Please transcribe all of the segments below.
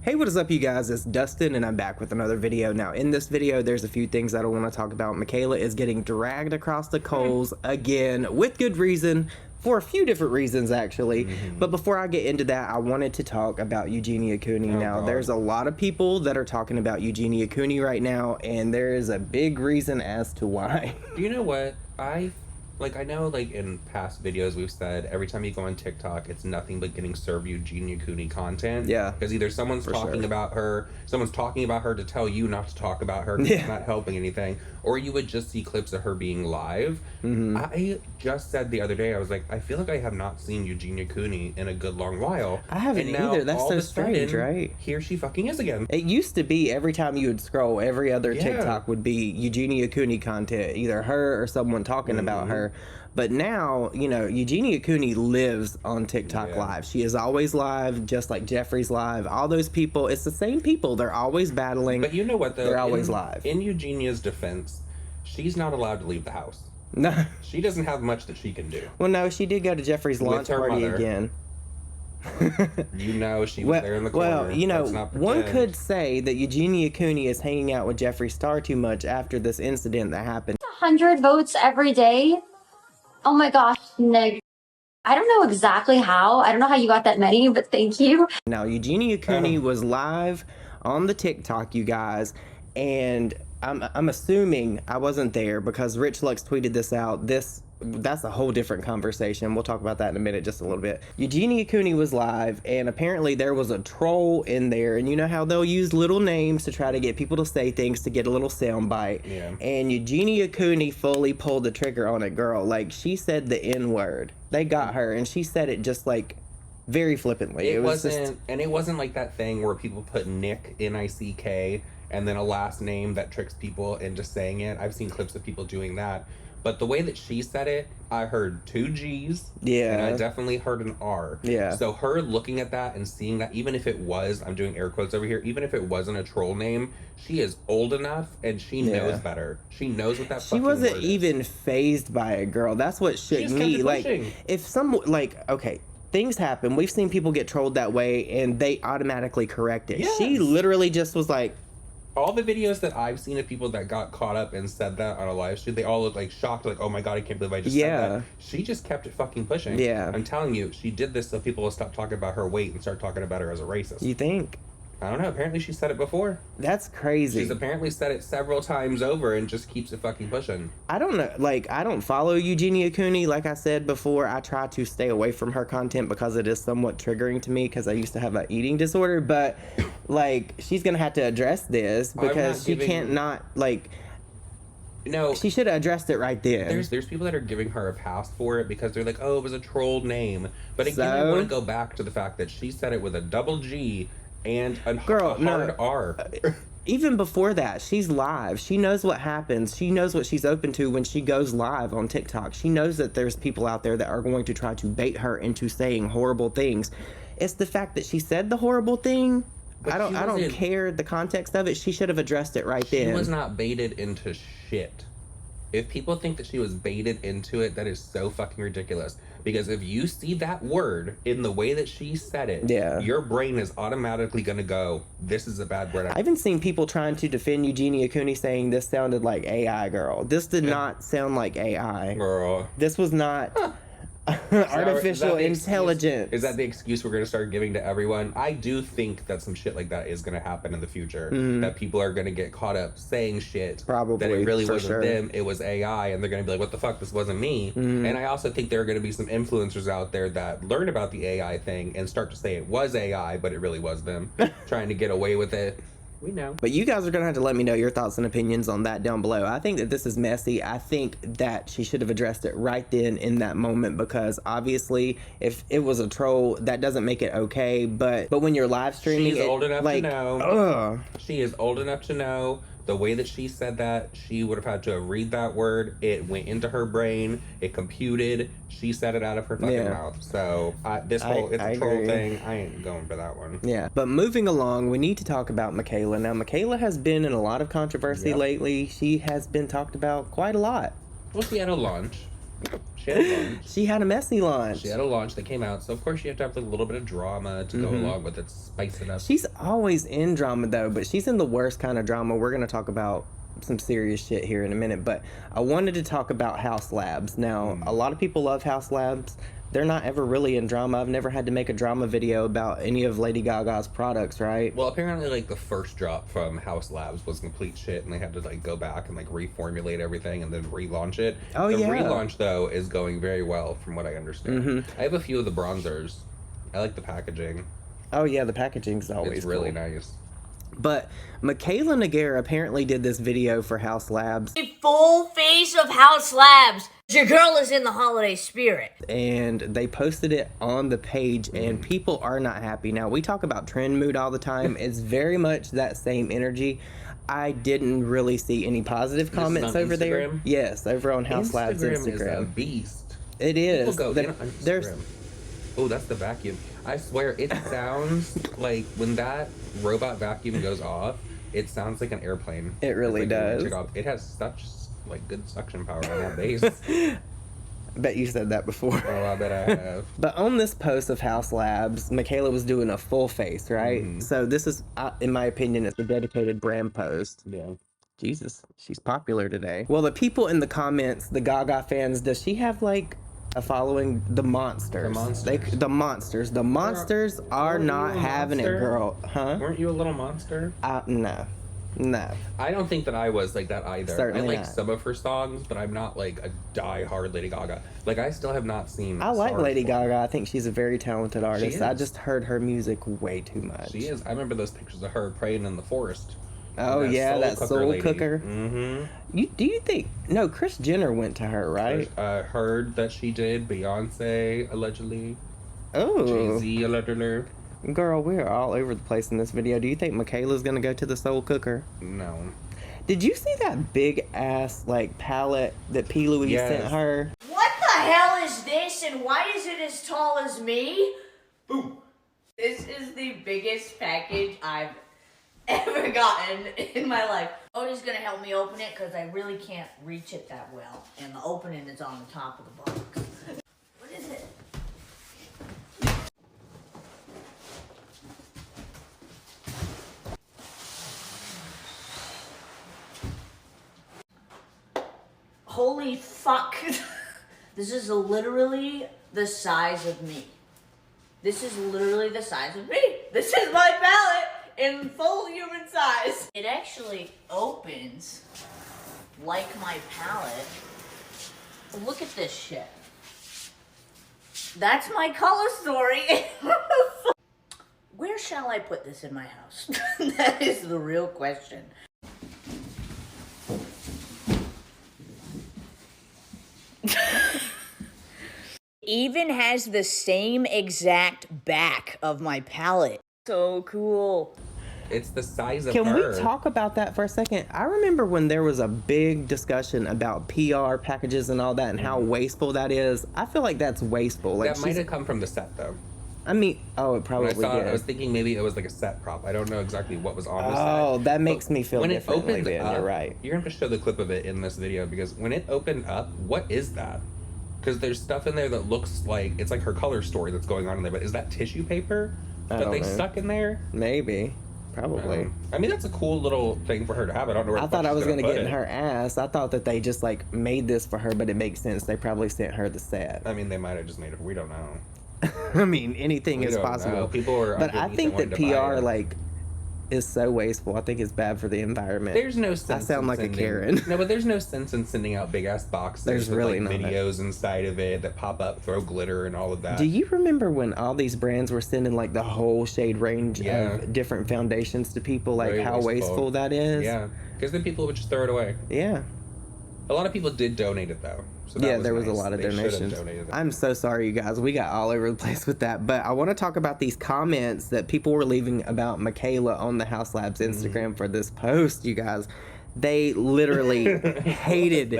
Hey, what is up, you guys? It's Dustin, and I'm back with another video. Now, in this video, there's a few things that I want to talk about. Mikayla is getting dragged across the coals again, with good reason, for a few different reasons, actually. But before I get into that, I wanted to talk about Eugenia Cooney. There's a lot of people that are talking about Eugenia Cooney right now, and there is a big reason as to why. You know what? I know, in past videos we've said every time you go on TikTok, it's nothing but getting served Eugenia Cooney content. Yeah. Because either someone's talking about her, someone's talking about her to tell you not to talk about her because it's not helping anything, or you would just see clips of her being live. I just said the other day, I was like, I feel like I have not seen Eugenia Cooney in a good long while. I haven't either. That's so strange, right? Here she fucking is again. It used to be every time you would scroll, every other TikTok would be Eugenia Cooney content, either her or someone talking about her. But now, you know, Eugenia Cooney lives on TikTok live. She is always live, just like Jeffrey's live. All those people, it's the same people. They're always battling. But you know what, though? They're always live. In Eugenia's defense, she's not allowed to leave the house. No. She doesn't have much that she can do. Well, no, she did go to Jeffrey's launch party again. You know, she was there in the corner. Well, you know, one could say that Eugenia Cooney is hanging out with Jeffree Star too much after this incident that happened. 100 votes every day? Oh my gosh, Nick. I don't know exactly how. I don't know how you got that many, but thank you. Now, Eugenia Cooney was live on the TikTok, you guys, and I'm assuming I wasn't there because Rich Lux tweeted this out. That's a whole different conversation. We'll talk about that in a minute, just a little bit. Eugenia Cooney was live, and apparently there was a troll in there, and you know how they'll use little names to try to get people to say things to get a little soundbite. Yeah. And Eugenia Cooney fully pulled the trigger on it, girl. Like, she said the N-word. They got her, and she said it just like very flippantly. It wasn't like that thing where people put Nick, N-I-C-K, and then a last name that tricks people into saying it. I've seen clips of people doing that. But the way that she said it, I heard 2 G's. Yeah. And I definitely heard an R. Yeah. So her looking at that and seeing that, even if it was, I'm doing air quotes over here, even if it wasn't a troll name, she is old enough and she knows better. She knows what that fucking word is. She wasn't even fazed by it, girl. That's what shook me. Like, if someone, okay, things happen. We've seen people get trolled that way and they automatically correct it. Yes. She literally just was like, all the videos that I've seen of people that got caught up and said that on a live stream, they all look like shocked, like, oh my god, I can't believe I just said that. She just kept it fucking pushing. Yeah. I'm telling you, she did this so people will stop talking about her weight and start talking about her as a racist. You think? I don't know. Apparently she said it before. That's crazy. She's apparently said it several times over and just keeps it fucking pushing. I don't know. Like, I don't follow Eugenia Cooney. Like I said before, I try to stay away from her content because it is somewhat triggering to me because I used to have an eating disorder. But, like, she's going to have to address this because she can't not, like... No, she should have addressed it right then. There's people that are giving her a pass for it because they're like, oh, it was a trolled name. But again, I want to go back to the fact that she said it with a double G and a hard R. Even before that, she's live. She knows what happens. She knows what she's open to when she goes live on TikTok. She knows that there's people out there that are going to try to bait her into saying horrible things. It's the fact that she said the horrible thing. But I don't care the context of it. She should have addressed it right then. She was not baited into shit. If people think that she was baited into it, that is so fucking ridiculous. Because if you see that word in the way that she said it, your brain is automatically going to go, this is a bad word. I've even seen people trying to defend Eugenia Cooney saying this sounded like AI, girl. This did not sound like AI. Girl. This was not... artificial intelligence. Is that the excuse we're going to start giving to everyone? I do think that some shit like that is going to happen in the future. That people are going to get caught up saying shit. Probably. That it really wasn't them, it was AI. And they're going to be like, what the fuck, this wasn't me. And I also think there are going to be some influencers out there that learn about the AI thing and start to say it was AI, but it really was them trying to get away with it. We know. But you guys are going to have to let me know your thoughts and opinions on that down below. I think that this is messy. I think that she should have addressed it right then in that moment because obviously if it was a troll, that doesn't make it okay. But when you're live streaming, she's old enough to know. She is old enough to know. The way that she said that, she would have had to read that word. It went into her brain. It computed. She said it out of her fucking mouth. So it's a troll thing. I ain't going for that one. Yeah. But moving along, we need to talk about Mikayla. Now, Mikayla has been in a lot of controversy lately. She has been talked about quite a lot. Well, she had a launch. She had a launch. She had a messy launch. She had a launch that came out, so of course you have to have like, a little bit of drama to go along with it, spice it up. She's always in drama though, but she's in the worst kind of drama. We're gonna talk about some serious shit here in a minute, but I wanted to talk about House Labs. Now, a lot of people love House Labs. They're not ever really in drama. I've never had to make a drama video about any of Lady Gaga's products, right? Well, apparently, like, the first drop from House Labs was complete shit, and they had to, like, go back and, like, reformulate everything and then relaunch it. Oh, the yeah. relaunch, though, is going very well, from what I understand. I have a few of the bronzers. I like the packaging. Oh, yeah, the packaging's always It's really cool. nice. But Michaela Nogueira apparently did this video for House Labs. The full face of House Labs. Your girl is in the holiday spirit. And they posted it on the page, and people are not happy. Now, we talk about trend mood all the time. It's very much that same energy. I didn't really see any positive comments on over there. Instagram? Yes, over on House Labs Instagram is a Instagram. beast. It is. People go in on There's Instagram. Oh, that's the vacuum. I swear, it sounds like when that robot vacuum goes off, it sounds like an airplane. It really It's like when you does. take off. It has such like good suction power on that base. bet you said that before. Oh, I bet I have. But on this post of House Labs, Michaela was doing a full face, right? So this is, in my opinion, it's a dedicated brand post. Yeah. Jesus, she's popular today. Well, the people in the comments, the Gaga fans, does she have like a following? The monsters. The monsters. The monsters are Weren't not you a having it, monster? girl. Huh? Weren't you a little monster? No. No. I don't think that I was like that either. Certainly I like not. some of her songs, but I'm not like a die-hard Lady Gaga. Like, I still have not seen I like Stars Lady Born. Gaga. I think she's a very talented artist. I is. just heard her music way too much. She is. I remember those pictures of her praying in the forest. Oh, yeah, that soul cooker. Mm-hmm. Do you think... No, Kris Jenner went to her, right? I heard that she did. Beyonce, allegedly. Oh. Jay-Z, allegedly. Girl, we're all over the place in this video. Do you think Michaela's gonna go to the soul cooker? No. Did you see that big ass like palette that P. Louise Yes. sent her? What the hell is this, and why is it as tall as me? Boom. This is the biggest package I've ever gotten in my life. Odie's gonna help me open it because I really can't reach it that well. And the opening is on the top of the box. What is it? Holy fuck. This is literally the size of me. This is literally the size of me. This is my palette in full human size. It actually opens like my palette. Look at this shit. That's my color story. Where shall I put this in my house? That is the real question. Even has the same exact back of my palette. So cool. It's the size of Can her. we talk about that for a second? I remember when there was a big discussion about PR packages and all that and how wasteful that is. I feel like that's wasteful. Like That might have come from the set, though. I mean, oh, it When probably I saw it, I did. was thinking maybe it was like a set prop. I don't know exactly what was on the set. Oh, that makes But me feel when it differently opened then. up, You're right. You're going to show the clip of it in this video because when it opened up, what is that? Because there's stuff in there that looks like, it's like her color story that's going on in there, but is that tissue paper I that don't they know. stuck in there? Maybe. Probably. I mean, that's a cool little thing for her to have. I don't know where I the fuck thought I she's was gonna put get in it. her ass. I thought that they just like made this for her, but it makes sense. They probably sent her the set. I mean, they might have just made it. We don't know. I mean, anything We is don't possible. know. People are But I underneath think and that wanted to buy PR it. like is so wasteful. I think it's bad for the environment. There's no sense. sound in like a sending- Karen. No, but there's no sense in sending out big ass boxes. There's with, really like, not. videos inside of it that pop up, throw glitter and all of that. Do you remember when all these brands were sending like the whole shade range Yeah. of different foundations to people? Like Very how wasteful. wasteful that is. Yeah, because then people would just throw it away. Yeah. A lot of people did donate it though. So that Yeah, there was a nice. lot of They should have donations. donated it. I'm so sorry, you guys. We got all over the place with that. But I want to talk about these comments that people were leaving about Michaela on the House Labs Instagram for this post, you guys. They literally hated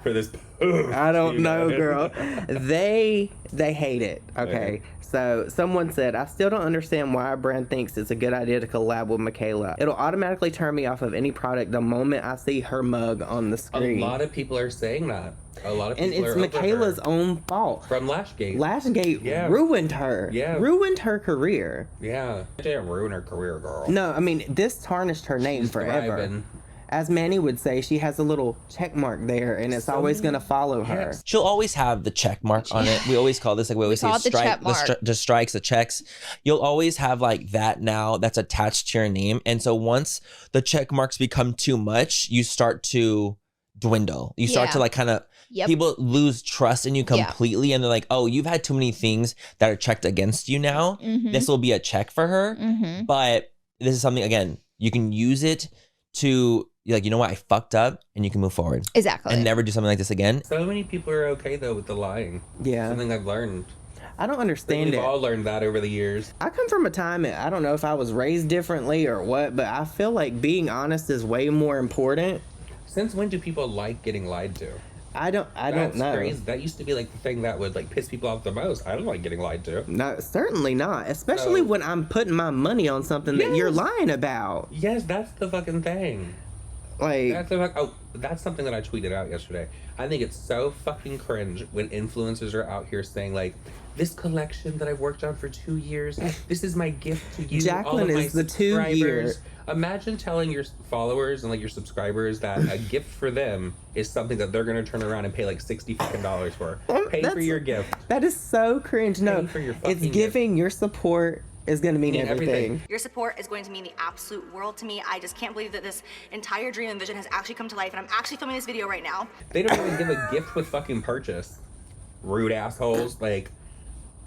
for this. I don't know, girl. They hate it. Okay. So someone said, I still don't understand why a brand thinks it's a good idea to collab with Mikayla. It'll automatically turn me off of any product the moment I see her mug on the screen. A lot of people are saying that. A lot of people and it's Michaela's own fault. From Lashgate. Lashgate ruined her. Yeah. Ruined her career. Yeah. It didn't ruin her career, girl. No, I mean, this tarnished her name forever. Thriving. As Manny would say, she has a little check mark there, and it's always going to follow her. She'll always have the check mark on it. We always call this, like, we always say the strikes, the checks. You'll always have, like, that now that's attached to your name. And so once the check marks become too much, you start to dwindle. You start to, like, kind of, people lose trust in you completely. And they're like, oh, you've had too many things that are checked against you now. This will be a check for her. But this is something, again, you can use it to, like, you know what, I fucked up, and you can move forward. Exactly. And never do something like this again. So many people are okay, though, with the lying. Yeah. Something I've learned. I don't understand We've all learned that over the years. I come from a time, I don't know if I was raised differently or what, but I feel like being honest is way more important. Since when do people like getting lied to? I don't know. Crazy. That used to be like the thing that would like piss people off the most. I don't like getting lied to. No, certainly not. Especially when I'm putting my money on something that you're lying about. Yes, that's the fucking thing. Like, that's something that I tweeted out yesterday. I think it's so fucking cringe when influencers are out here saying, like, this collection that I've worked on for 2 years, this is my gift to you. Jacqueline is the 2 year. Imagine telling your followers and like your subscribers that a gift for them is something that they're gonna turn around and pay like $60 fucking for. Pay for your gift. That is so cringe. No, it's giving your support is going to mean everything. Your support is going to mean the absolute world to me. I just can't believe that this entire dream and vision has actually come to life, and I'm actually filming this video right now. They don't even give a gift with fucking purchase. Rude assholes. Like,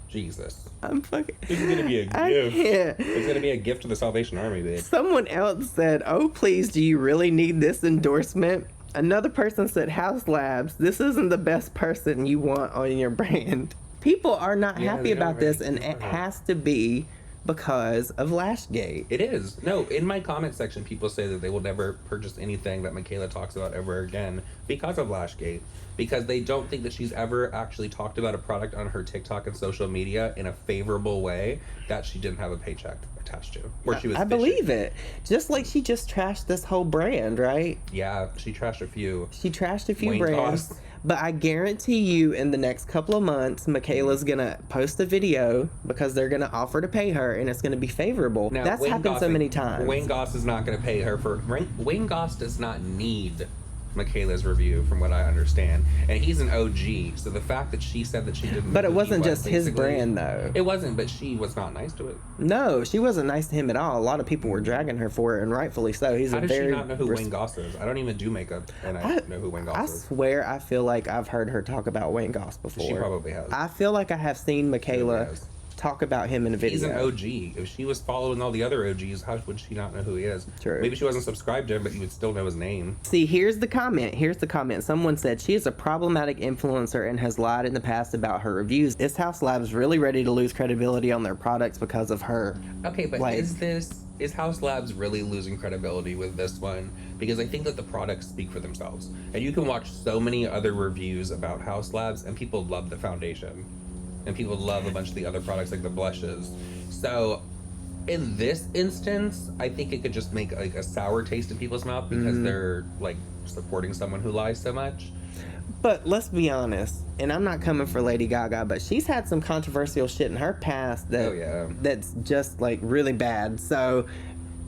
Jesus. I'm fucking... This is going to be a gift. It's going to be a gift to the Salvation Army, babe. Someone else said, oh, please, do you really need this endorsement? Another person said, House Labs, this isn't the best person you want on your brand. People are not happy about this, and it has to be because of Lashgate. It is. No, in my comment section, people say that they will never purchase anything that Mikayla talks about ever again because of Lashgate. Because they don't think that she's ever actually talked about a product on her TikTok and social media in a favorable way that she didn't have a paycheck attached to. Where she was I believe it. Just like she just trashed this whole brand, right? Yeah, she trashed a few. She trashed a few brands. But I guarantee you in the next couple of months, Mikayla's going to post a video because they're going to offer to pay her and it's going to be favorable. Now, that's happened so many times. Wayne Goss is not going to pay her for... Wayne Goss does not need Mikayla's review, from what I understand. And he's an OG, so the fact that she said that she didn't... But it wasn't just his brand, though. It wasn't, but she was not nice to it. No, she wasn't nice to him at all. A lot of people were dragging her for it, and rightfully so. He's How does she not know who Wayne Goss is? I don't even do makeup, and I know who Wayne Goss is. I swear I feel like I've heard her talk about Wayne Goss before. She probably has. I feel like I have seen Mikayla talk about him in a video. He's an OG. If she was following all the other OGs, how would she not know who he is? True. Maybe she wasn't subscribed to him, but you would still know his name. See, here's the comment. Someone said, she is a problematic influencer and has lied in the past about her reviews. Is House Labs really ready to lose credibility on their products because of her? Okay, but is House Labs really losing credibility with this one? Because I think that the products speak for themselves. And you can watch so many other reviews about House Labs, and people love the foundation. And people love a bunch of the other products like the blushes. So in this instance, I think it could just make like a sour taste in people's mouth because they're like supporting someone who lies so much. But let's be honest, and I'm not coming for Lady Gaga, but she's had some controversial shit in her past that's just like really bad. So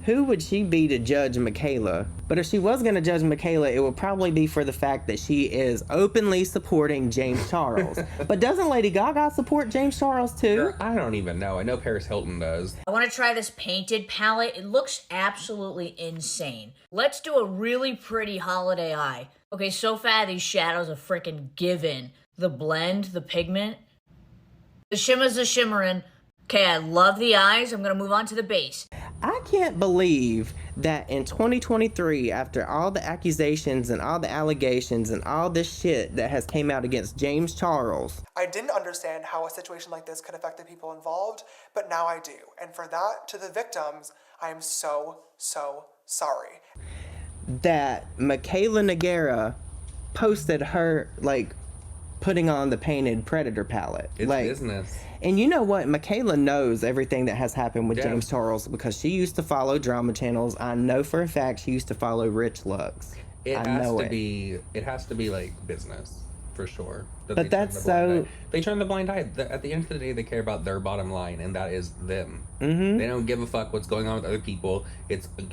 who would she be to judge Mikayla? But if she was going to judge Mikayla, it would probably be for the fact that she is openly supporting James Charles. But doesn't Lady Gaga support James Charles too? Girl, I don't even know. I know Paris Hilton does. I want to try this painted palette. It looks absolutely insane. Let's do a really pretty holiday eye. Okay, so far these shadows are freaking given. The blend, the pigment. The shimmers are shimmering. Okay, I love the eyes. I'm going to move on to the base. I can't believe that in 2023, after all the accusations and all the allegations and all this shit that has came out against James Charles. I didn't understand how a situation like this could affect the people involved, but now I do. And for that, to the victims, I am so, so sorry. that Michaela Nogueira posted her, like, putting on the painted Predator palette. It's like, business. And you know what? Michaela knows everything that has happened with Yeah. James Charles because she used to follow drama channels. I know for a fact she used to follow Rich Lux. It has to be like business for sure. But that's so. They turn the blind eye. At the end of the day, they care about their bottom line, and that is them. Mm-hmm. They don't give a fuck what's going on with other people.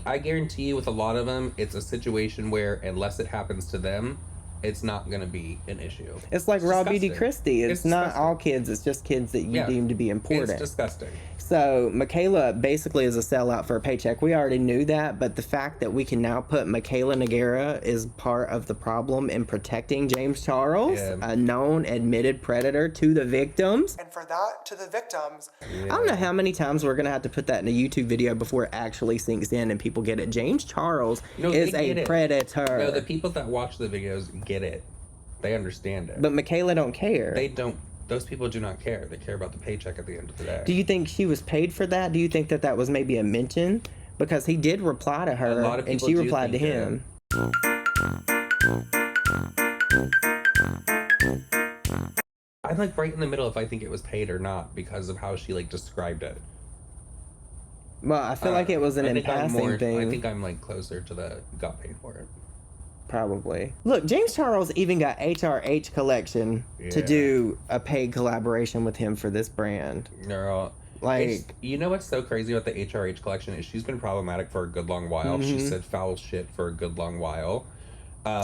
I guarantee you, with a lot of them, it's a situation where unless it happens to them, it's not going to be an issue. It's like Raw Beauty Christie. It's not disgusting. all kids. It's just kids that you deem to be important. It's disgusting. So Michaela basically is a sellout for a paycheck. We already knew that, but the fact that we can now put Michaela Nogueira is part of the problem in protecting James Charles, a known admitted predator to the victims. And for that, to the victims. I don't know how many times we're going to have to put that in a YouTube video before it actually sinks in and people get it. James Charles is a predator. No, the people that watch the videos get it. They understand it. But Michaela don't care. They don't. Those people do not care. They care about the paycheck at the end of the day. Do you think she was paid for that? Do you think that that was maybe a mention? Because he did reply to her, and she replied to him. I'm like right in the middle if I think it was paid or not because of how she like described it. Well, I feel like it was an impassing thing. I think I'm like closer to the got paid for it. Probably. Look, James Charles even got HRH Collection to do a paid collaboration with him for this brand. Girl, like, you know what's so crazy about the HRH Collection is she's been problematic for a good long while. She said foul shit for a good long while.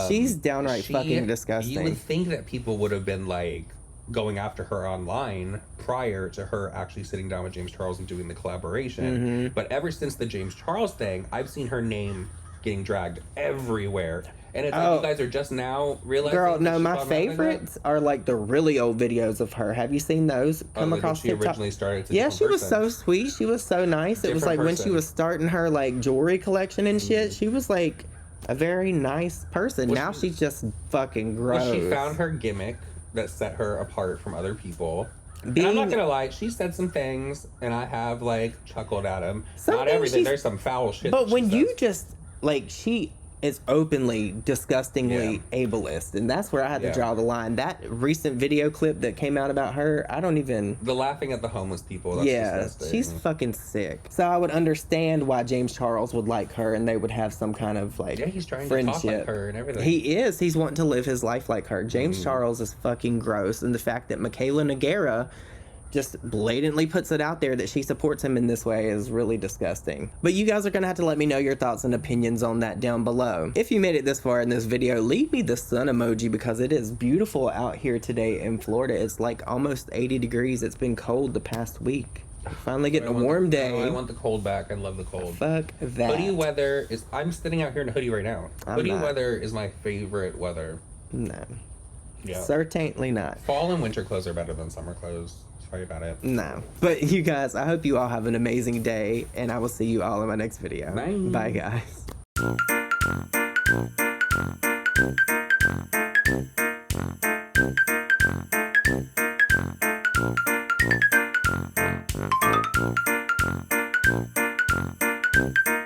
She's downright fucking disgusting. You would think that people would have been like going after her online prior to her actually sitting down with James Charles and doing the collaboration. But ever since the James Charles thing, I've seen her name getting dragged everywhere. And it's like you guys are just now realizing. Girl, no, my favorites are like the really old videos of her. Have you seen those come across TikTok? She originally started. Yeah, she was so sweet. She was so nice. It was like when she was starting her like jewelry collection and shit. She was like a very nice person. Now she's just fucking gross. Well, she found her gimmick that set her apart from other people. And I'm not gonna lie, she said some things, and I have like chuckled at them. Not everything. There's some foul shit. But when you just like she is openly disgustingly ableist, and that's where I had to draw the line. That recent video clip that came out about her, I don't even the laughing at the homeless people. That's disgusting. She's fucking sick. So I would understand why James Charles would like her, and they would have some kind of like he's trying friendship. to talk like her and everything. He is. He's wanting to live his life like her. James Charles is fucking gross, and the fact that Michaela Nogueira just blatantly puts it out there that she supports him in this way is really disgusting. But you guys are gonna have to let me know your thoughts and opinions on that down below. If you made it this far in this video, leave me the sun emoji because it is beautiful out here today in Florida. It's like almost 80 degrees. It's been cold the past week. Finally getting a warm day. I want the cold back. I love the cold. Fuck that. Hoodie weather is. I'm sitting out here in a hoodie right now. Hoodie weather is my favorite weather. No. Yeah. Certainly not. Fall and winter clothes are better than summer clothes. Sorry about it. No. But you guys, I hope you all have an amazing day, and I will see you all in my next video. Bye. Bye, guys.